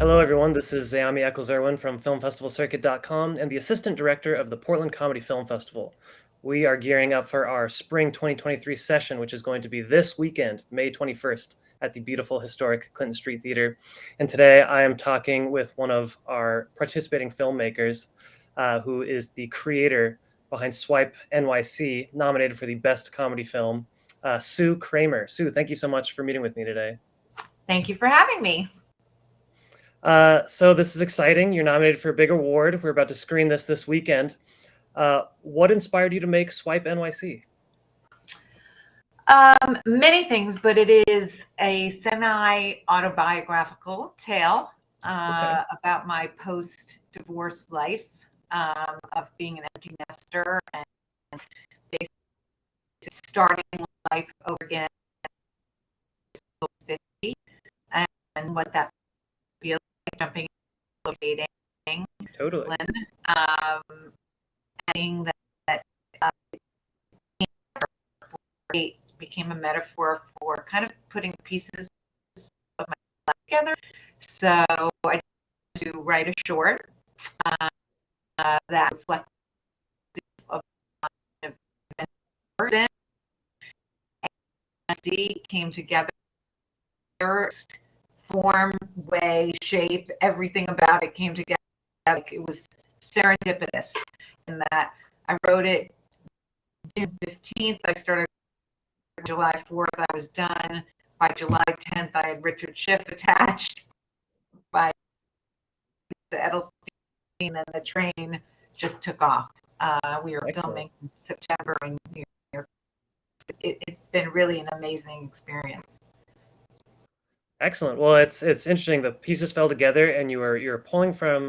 Hello, everyone. This is Zayami Eccles-Irwin from FilmFestivalCircuit.com and the Assistant Director of the Portland Comedy Film Festival. We are gearing up for our Spring 2023 session, which is going to be this weekend, May 21st, at the beautiful, historic Clinton Street Theater. And today I am talking with one of our participating filmmakers, who is the creator behind Swipe NYC, nominated for the Best Comedy Film, Sue Kramer. Sue, thank you so much for meeting with me today. Thank you for having me. So this is exciting. You're nominated for a big award. We're about to screen this weekend. What inspired you to make Swipe NYC? Many things, but it is a semi-autobiographical tale about my post-divorce life, of being an empty nester and basically starting life over again at 50, and what that feels like, jumping into dating. Totally. Adding that became a metaphor for kind of putting pieces of my life together. So I decided to write a short that reflects of person and came together. Form, way, shape, everything about it came together. Like it was serendipitous in that I wrote it June 15th. I started July 4th. I was done. By July 10th, I had Richard Schiff attached. By the Eldelstein, and then the train just took off. We were filming in September in New York. It's been really an amazing experience. Excellent. Well, it's interesting. The pieces fell together, and you're pulling from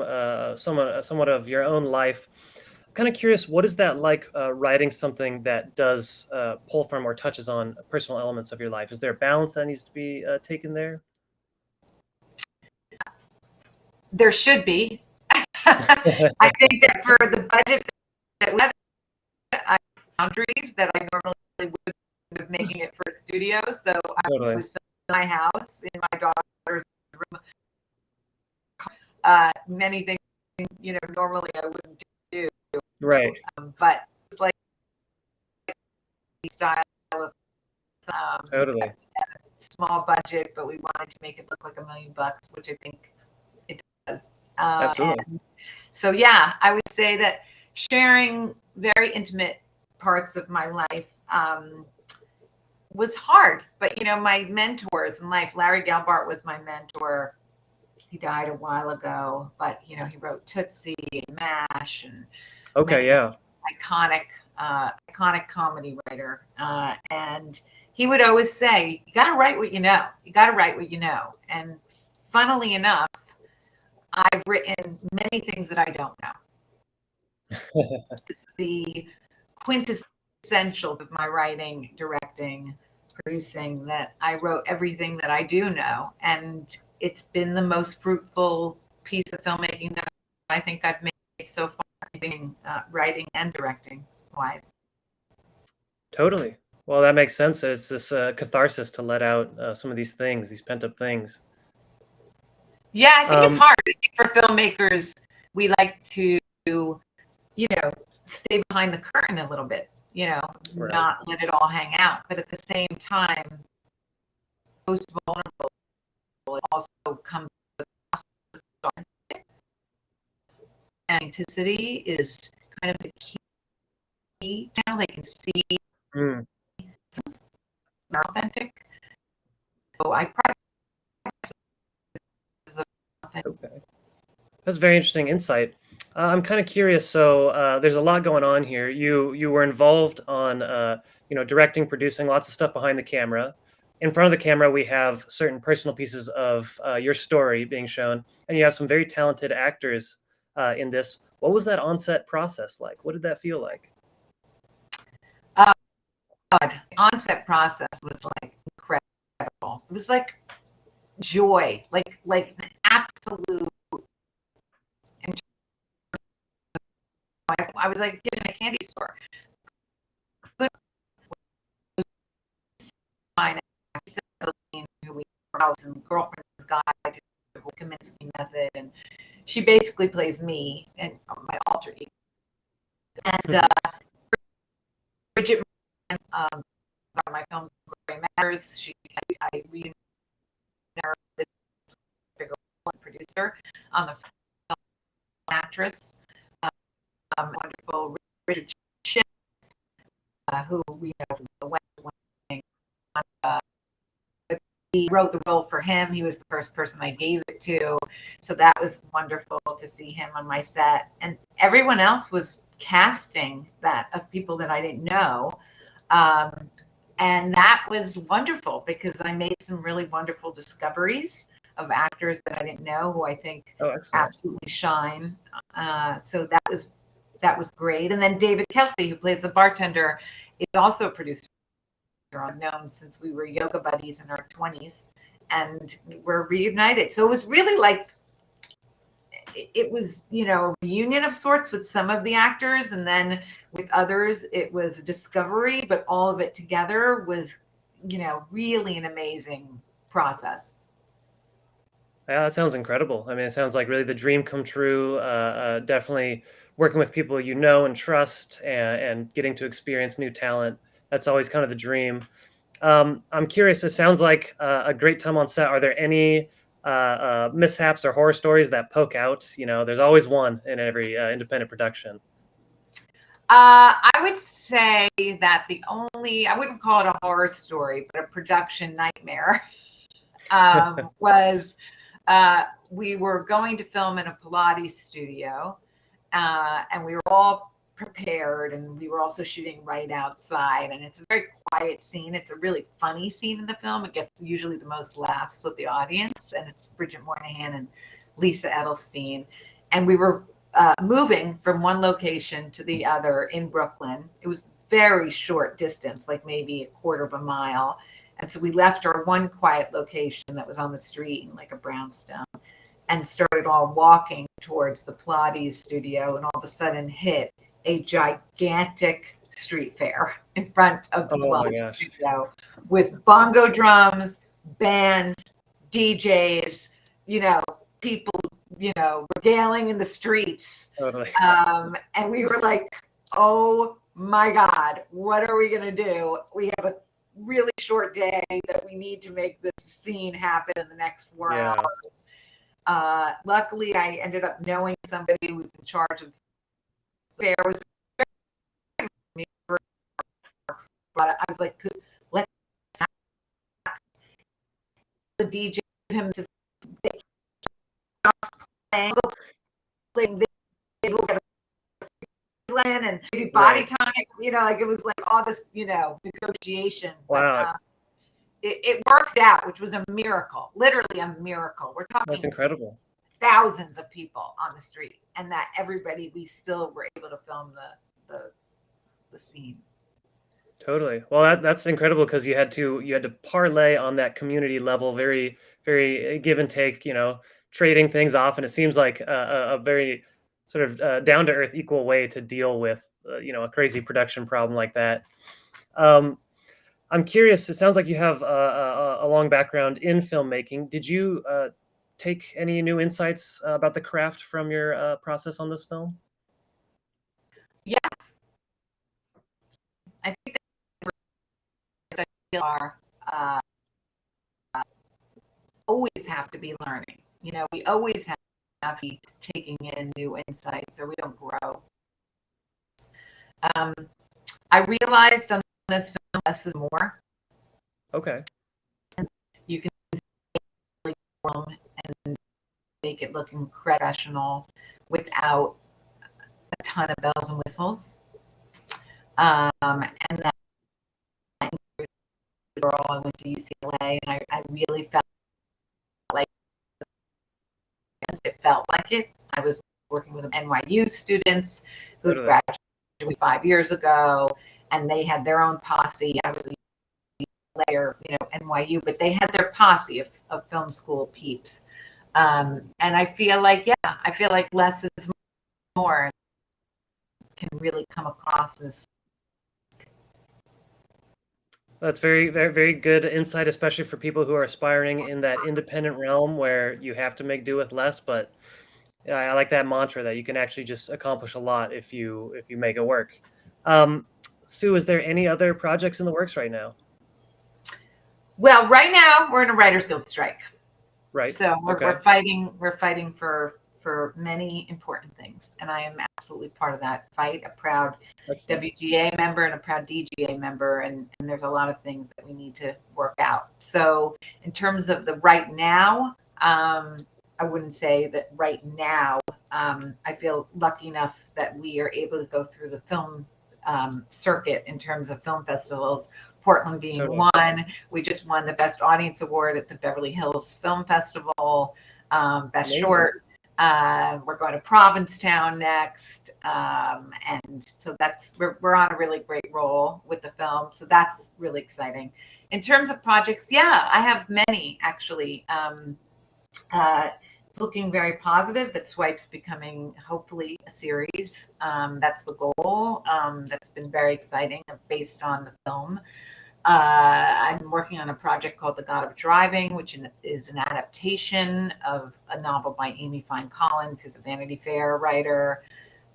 somewhat of your own life. I'm kind of curious, what is that like, writing something that does pull from or touches on personal elements of your life? Is there a balance that needs to be taken there? There should be. I think that for the budget that we have, I boundaries that I normally would was making it for a studio. So I was my house, in my daughter's room. Many things, normally I wouldn't do. Right. But it's like style of totally small budget, but we wanted to make it look like $1 million, which I think it does. Absolutely. So yeah, I would say that sharing very intimate parts of my life was hard, but my mentors in life, Larry Gelbart was my mentor. He died a while ago, but he wrote Tootsie and MASH and iconic comedy writer. And he would always say, you got to write what you know. You got to write what you know. And funnily enough, I've written many things that I don't know. It's the quintessential of my writing, directing, producing, that I wrote everything that I do know, and it's been the most fruitful piece of filmmaking that I think I've made so far, writing and directing wise. Totally. Well, that makes sense. It's this catharsis to let out some of these things, these pent-up things. Yeah, I think it's hard. I think for filmmakers, we like to, stay behind the curtain a little bit. Not let it all hang out. But at the same time, most vulnerable, it also comes across. Authenticity is kind of the key. Now they can see it's authentic. So I practice. Okay. That's very interesting insight. I'm kind of curious. So there's a lot going on here. You were involved on directing, producing, lots of stuff behind the camera. In front of the camera, we have certain personal pieces of your story being shown, and you have some very talented actors in this. What was that on-set process like? What did that feel like? The on-set process was like incredible. It was like joy, like an absolute. I was like getting a candy store. Who we were house and girlfriend's guide to divorce. Kaminsky Method, and she basically plays me and my alter ego. And Bridget, my film Gray Matters, I read her bigger producer on the film actress, wonderful Richard Schiff, who we know from the West Wing. He wrote the role for him. He was the first person I gave it to. So that was wonderful to see him on my set. And everyone else was casting that of people that I didn't know. And that was wonderful because I made some really wonderful discoveries of actors that I didn't know who I think absolutely shine. So that was great. And then David Kelsey, who plays the bartender, is also a producer. I've known since we were yoga buddies in our 20s, and we're reunited. So it was really like, it was, a reunion of sorts with some of the actors, and then with others, it was a discovery, but all of it together was, really an amazing process. Yeah, that sounds incredible. I mean, it sounds like really the dream come true. Definitely working with people you know and trust, and getting to experience new talent. That's always kind of the dream. I'm curious, it sounds like a great time on set. Are there any mishaps or horror stories that poke out? There's always one in every independent production. I would say that I wouldn't call it a horror story, but a production nightmare was we were going to film in a Pilates studio, and we were all prepared, and we were also shooting right outside, and it's a very quiet scene. It's a really funny scene in the film. It gets usually the most laughs with the audience, and it's Bridget Moynihan and Lisa Eldelstein. And we were moving from one location to the other in Brooklyn. It was very short distance, like maybe a quarter of a mile. And so we left our one quiet location that was on the street in like a brownstone, and started all walking towards the Pilates studio, and all of a sudden hit a gigantic street fair in front of the Pilates studio with bongo drums, bands, DJs, people, regaling in the streets. Totally. And we were like, oh my God, what are we going to do? We have a really short day that we need to make this scene happen in the next 4 hours. Luckily, I ended up knowing somebody who was in charge of the fair. Was but I was like, let's the DJ him to playing and maybe body time, it was like all this, negotiation. Wow. But, it worked out, which was a miracle, literally a miracle. We're talking That's incredible. Thousands of people on the street, and that we still were able to film the scene. Totally. Well, that's incredible because you had to parlay on that community level, very, very give and take, trading things off. And it seems like a very sort of down to earth, equal way to deal with, a crazy production problem like that. I'm curious, it sounds like you have a long background in filmmaking. Did you take any new insights about the craft from your process on this film? Yes. I think are always have to be learning. We always have to be taking in new insights, or we don't grow. I realized on this film, less is more. Okay. You can film and make it look incredible, professional, without a ton of bells and whistles. And that I went to UCLA, and I really felt like it. I was working with NYU students who had graduated 5 years ago, and they had their own posse. I was a layer, NYU, but they had their posse of film school peeps. And I feel like less is more can really come across as That's very, very, very good insight, especially for people who are aspiring in that independent realm where you have to make do with less. But yeah, I like that mantra that you can actually just accomplish a lot if you make it work. Um, Sue, is there any other projects in the works right now? Well, right now we're in a writers guild strike. Right. So Okay. we're fighting for many important things, and I am absolutely part of that fight. A proud Excellent. WGA member and a proud DGA member, and there's a lot of things that we need to work out. So in terms of the right now, I wouldn't say that right now. I feel lucky enough that we are able to go through the film circuit in terms of film festivals. Portland being Totally. one. We just won the Best Audience Award at the Beverly Hills Film Festival. Best Amazing. Short. We're going to Provincetown next, and so we're on a really great roll with the film. So that's really exciting. In terms of projects, yeah, I have many actually. It's looking very positive that Swipe's becoming hopefully a series. That's the goal. That's been very exciting based on the film. I'm working on a project called The God of Driving, which is an adaptation of a novel by Amy Fine Collins, who's a Vanity Fair writer,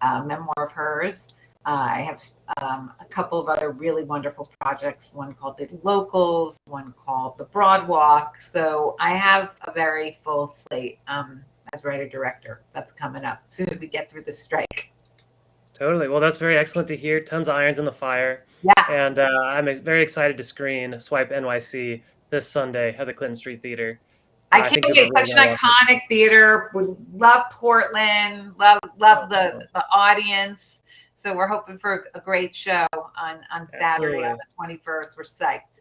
memoir of hers. I have a couple of other really wonderful projects, one called The Locals, one called The Broadwalk. So I have a very full slate as writer-director that's coming up as soon as we get through the strike. Totally. Well, that's very excellent to hear. Tons of irons in the fire. Yeah. And I'm very excited to screen Swipe NYC this Sunday at the Clinton Street Theater. I I can't think you'll wait. really Such gonna an love it. iconic theater. We love Portland. Love Awesome. the audience. So we're hoping for a great show on Saturday on Absolutely. the 21st. We're psyched.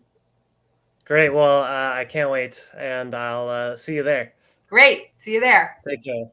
Great. Well, I can't wait, and I'll see you there. Great. See you there. Take care.